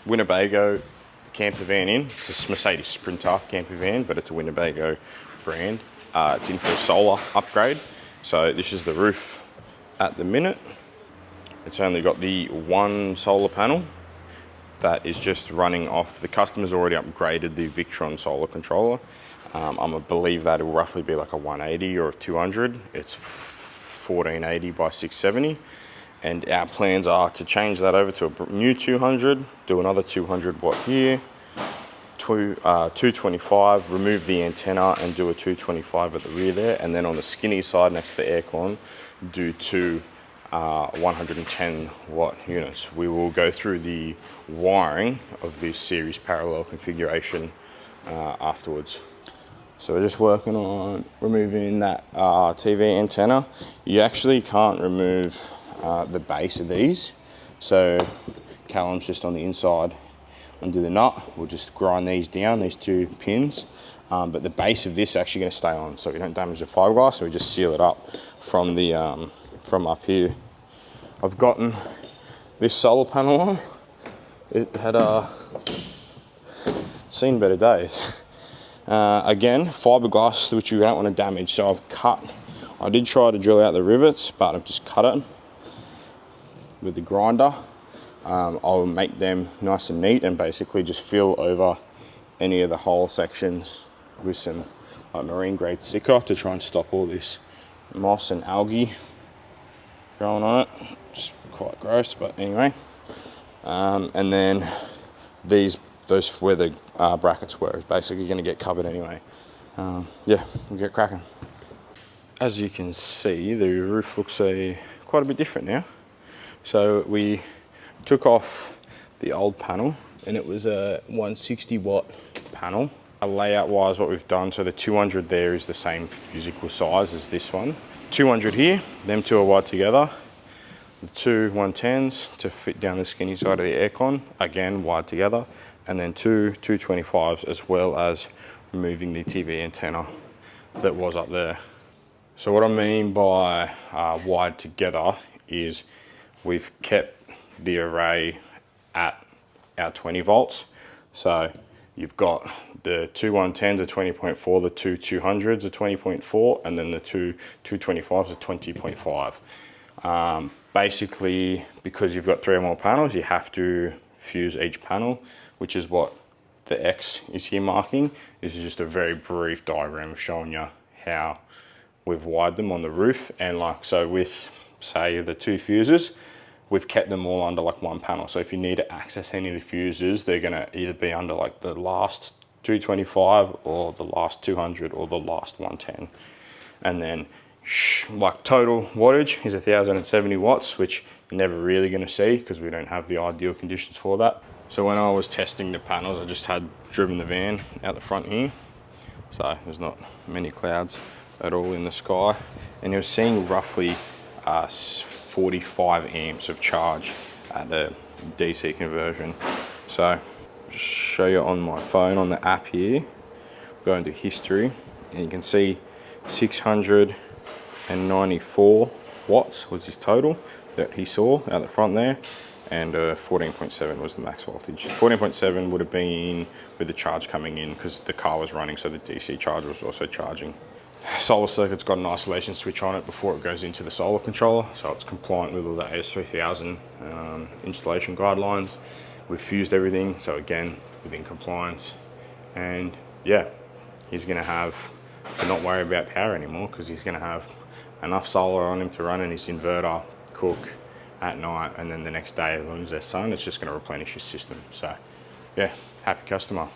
Winnebago camper van in. It's a Mercedes Sprinter camper van, but it's a Winnebago brand. It's in for a solar upgrade. So this is the roof at the minute. It's only got the one solar panel that is just running off. The customer's already upgraded the Victron solar controller. I believe that it will roughly be like a 180 or a 200. It's 1480 by 670. And our plans are to change that over to a new 200, do another 200 watt here, 225, remove the antenna and do a 225 at the rear there. And then on the skinny side next to the aircon, do two 110 watt units. We will go through the wiring of this series parallel configuration afterwards. So we're just working on removing that TV antenna. You actually can't remove the base of these. So Callum's just on the inside, undo the nut. We'll just grind these down, these two pins. But the base of this is actually going to stay on, so we don't damage the fiberglass. So we just seal it up from the from up here. I've gotten this solar panel on. It had seen better days. Again, fiberglass, which you don't want to damage. So I've cut. I did try to drill out the rivets, but I've just cut it with the grinder. I'll make them nice and neat and basically just fill over any of the hole sections with some marine grade sticker to try and stop all this moss and algae growing on it. Just quite gross, but anyway. And then those where the brackets were is basically going to get covered anyway. Yeah, we'll get cracking. As you can see, the roof looks quite a bit different now. So we took off the old panel and it was a 160 watt panel. Layout wise, what we've done, so the 200 there is the same physical size as this one. 200 here, them two are wired together. The two 110s to fit down the skinny side of the aircon, again wired together. And then two 225s, as well as removing the TV antenna that was up there. So what I mean by wired together is we've kept the array at our 20 volts. So you've got the two 110s are 20.4, the two 200s are 20.4, and then the two 225s are 20.5. Basically, because you've got 3 or more panels, you have to fuse each panel, which is what the X is here marking. This is just a very brief diagram showing you how we've wired them on the roof. And like, so with, say, the 2 fuses, we've kept them all under like one panel. So if you need to access any of the fuses, they're gonna either be under like the last 225 or the last 200 or the last 110. And then like total wattage is 1070 watts, which you're never really gonna see because we don't have the ideal conditions for that. So when I was testing the panels, I just had driven the van out the front here. So there's not many clouds at all in the sky. And you're seeing roughly 45 amps of charge at the DC conversion. So just show you on my phone on the app here, go into history, and you can see 694 watts was his total that he saw out the front there, and 14.7 was the max voltage. 14.7 would have been with the charge coming in because the car was running, so the DC charger was also charging. Solar circuit's got an isolation switch on it before it goes into the solar controller, so it's compliant with all the AS3000 installation guidelines. We've fused everything, so again, within compliance. And yeah, he's gonna have to not worry about power anymore because he's gonna have enough solar on him to run in his inverter, cook at night, and then the next day, as long as there's sun, it's just gonna replenish his system. So yeah, happy customer.